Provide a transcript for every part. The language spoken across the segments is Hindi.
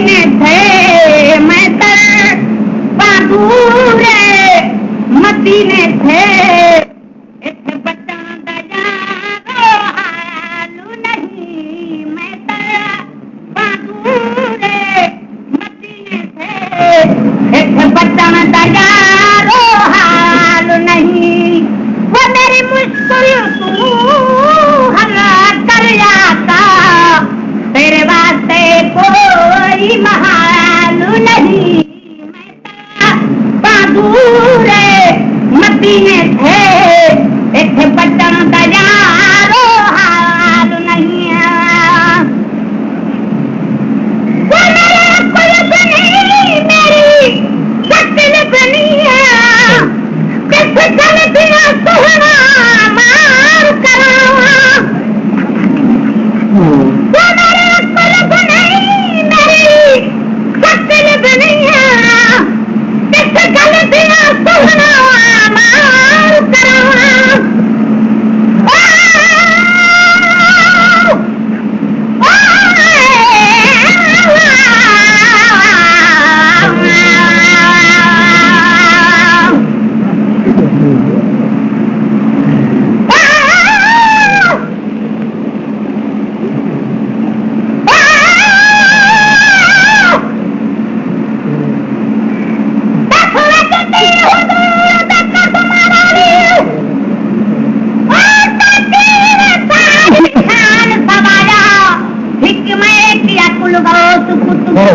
मदीने थे मैं तर बादूरे मदीने थे इत्थे बच्चा दया हालू नहीं मैं तर बादूरे मदीने थे इत्थे बच्चा दया हालू नहीं वो मेरी मुश्किल तू हला कर जाता तेरे वास्ते कोई महाल नहीं मैं बादूर मदीने थे इत्थे बचन दयारो हाल नहीं वो मेरे कुल बनी मेरी शक्ल बनी है किस गल दिया सोहना मार करावा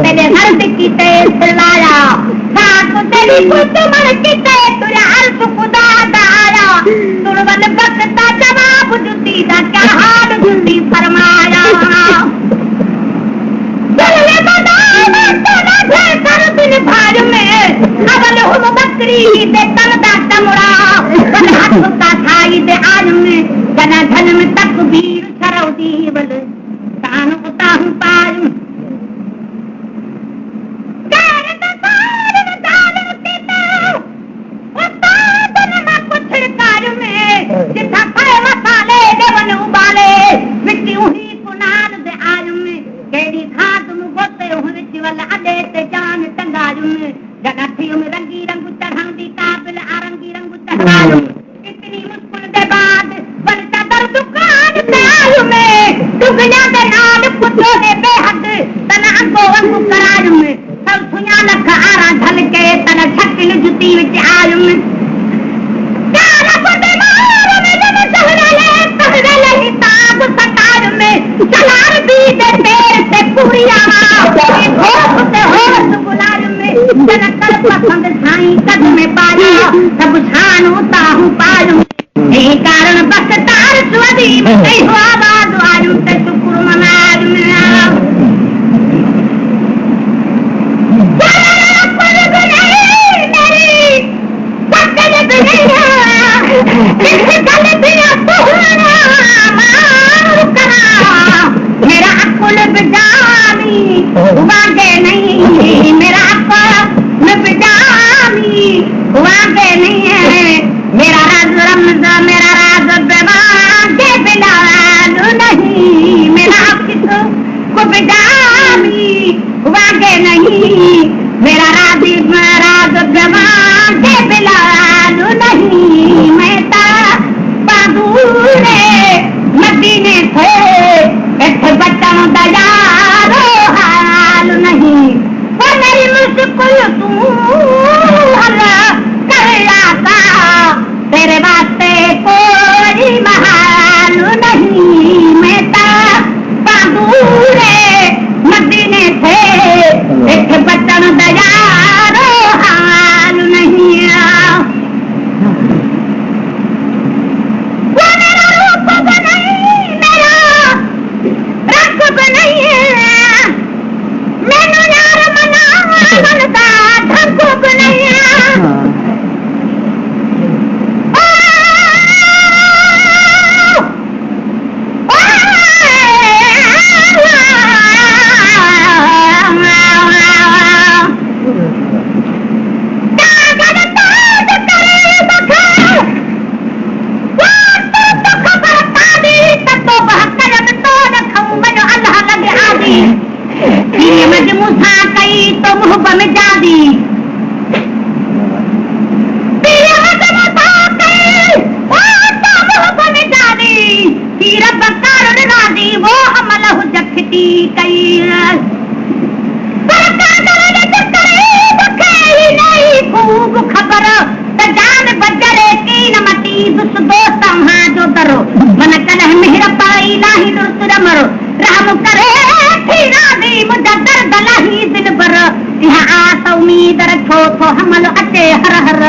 तेरे हर की लाया साथ तेरी कुछ मर की तुझे हर खुदा दाया तुरवन बकता जवाब जुती दा क्या हाल जुती फरमाया चले बदाम तोड़ा ढेर कर दिन भार में अवल हुम बकरी दे तन दा तमड़ा बन हाथ का खाई दे आज में जना धन में तकबीर सरौदी बल तान उता हूं पायूं जिथा खाए मसाले देवन उबाले मिट्टी उही कुनाल दे आयुम केड़ी खाद मु गोते उह विच वल अडे ते जान टंगायुम जगा थियुम रंगी रंग चढ़ांदी काबिल आरंगी रंग चढ़ायुम इतनी मुश्किल दे बाद बनता दर दुकान पे आयुम दुगना दे नाल पुतो दे बेहद तना अंगो अंगो करायुम सब सुना लख आरा ढल के तना छक्किन जुती विच आयुम चलार भी दे पैर से पूरी आवाज होश से होश बुलार में जनकर पसंद छाई कद में पाया सब छान होता हूँ पालू यही कारण बस तार स्वदी में कई हो आवाज आलू से शुक्र मनाज में मेरा अकुल बिजानी वागे नहीं मेरा अकुल बिजानी वागे नहीं है मेरा राज रमजा मेरा राज बेवागे बिलालू नहीं मेरा अकुल बिजानी वागे नहीं मेरा राज बेवागे बिलालू नहीं मैं ता बादूरे मदीने थे इत्थे बच्चा दयारो हाल नहीं वो मेरी मुश्किल तू हला कर जाता तेरे वास्ते कोई महाल नहीं मैं ता बादूरे मदीने थे इत्थे बच्चा दयारो हाल नहीं अज मूसा कई तो मुहब में जादी रब कारण राजी वो अमल जखती कई पर कादर करे बखे ही नहीं खूब खबर त जान बजरे की न मटी दुस दोस्त हां जो दरो मन कलह मेहर पाई लाही दुर मरो रहम करे थी राजी मुजद्दर दलाही दिन पर यहां आस उम्मीद रखो तो हमल अचे हर हर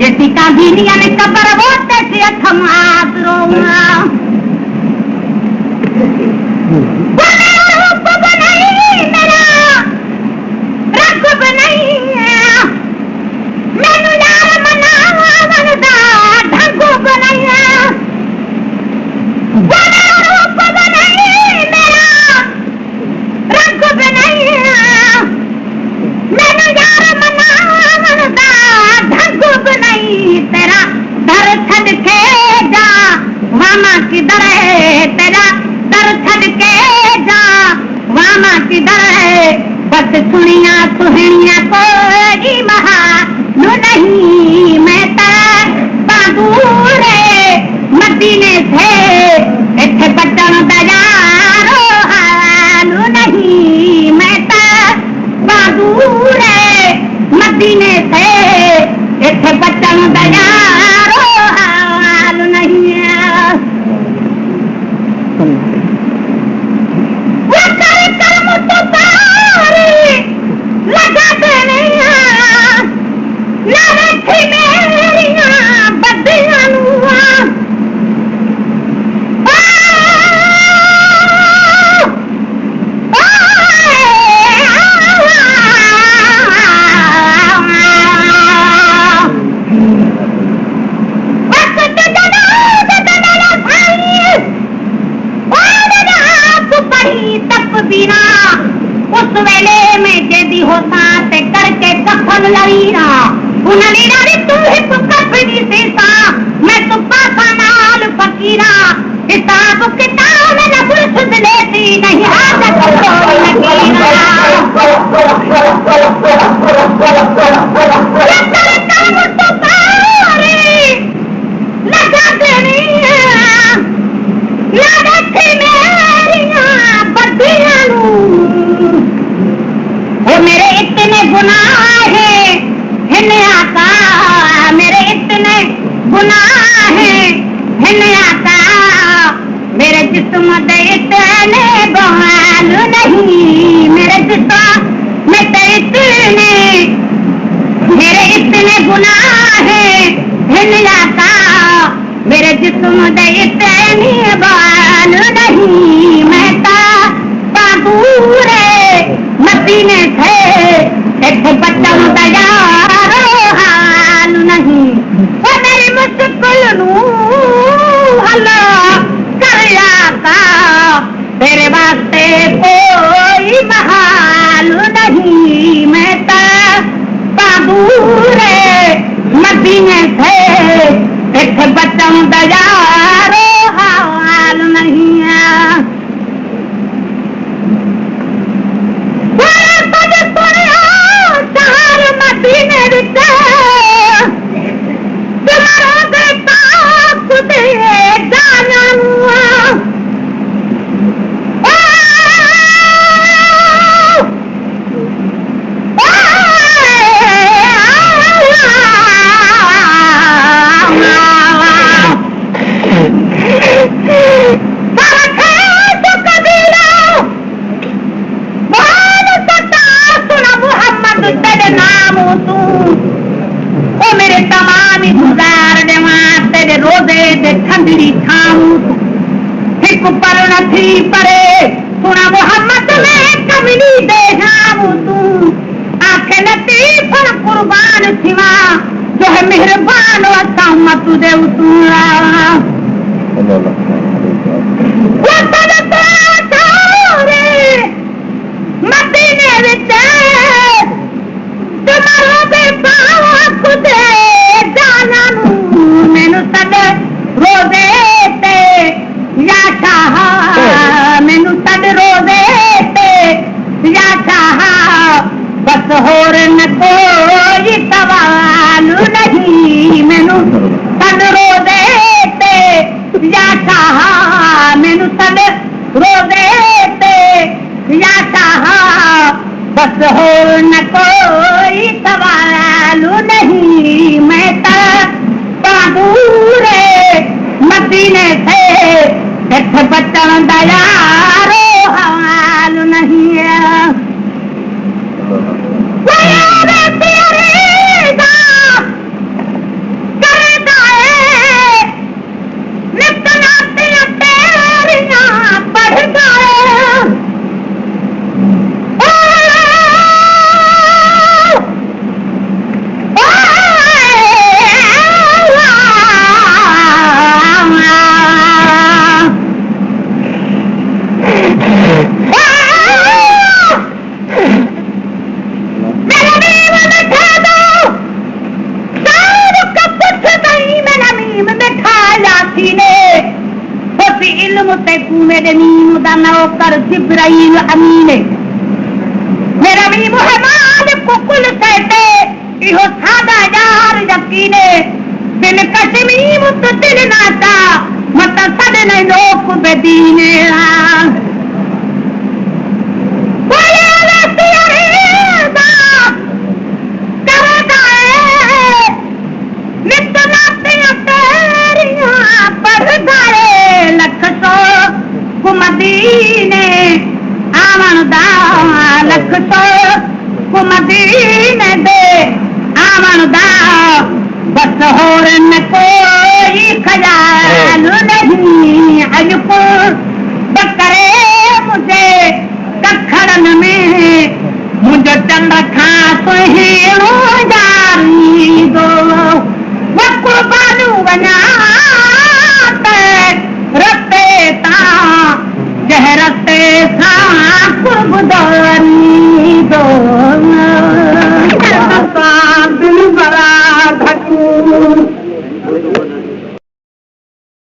जैसी का दुनिया में कबर वो तैसे अथम आसरो किधर है तेरा दर छड़ के जा वामा किधर है बस सुनिया सुहनिया कोई महा नु नहीं मैं बादूरे मदीने से इथे बचन दयारो हालू नहीं मैं बादूरे मदीने से इथे बचन दयारो हालू नहीं उस वेले में जेदी होता ते करके कफन लवीरा उनलीरा रे तू ही कफनी से सा मैं तो पासा नाल फकीरा हिसाब किताब में न बुझ लेती नहीं आदत कोई लकीरा तो पारे लगा देनी लगा थी मेरिया बदिया वो मेरे इतने गुनाह है हिने आका मेरे इतने गुनाह है हिने आका मेरे जिस्म दे इतने बहाल नहीं मेरे जिस्म में तो इतने मेरे इतने गुनाह है हिने आका मेरे जिस्म दे इतने बहाल नहीं मैं बादूरे मदीने थे एक बच्चा तैयारो हाल नहीं वो मेरी मुश्किल नू हल्ला कर आता तेरे वास्ते कोई महाल नहीं मैं बाबूरे मदीने थे एक बच्चा तैयारो हाल नहीं ठंडी छाऊ हिक पर नथी परे सुना मोहम्मद में कमली दे जाऊं तू आंखें नती पर कुर्बान थिवा जो है मेहरबान वसा मत दे तू मदीने विच तुम्हारा बेपावा खुद जाना मैनू सद रोजे ते या शाह मैनू सद रोजे ते या शाह होर न कोई सवाल नहीं मैनू सन रोजे ते या शाह मैनू सन रोजे ते या शाह बस होर न कोई सवाल नहीं मैं दूरे मदीने से इठ बचन दयारो हाल नहीं मेरे नीम दा नौकर जिब्राइल अमीन मेरा भी मुहम्मद को कुल कहते इहो सादा यार यकीने दिल कश्मीर तो दिल नाता मत सद नहीं लोक बेदीने मदीने आवन दा लख तो मदीने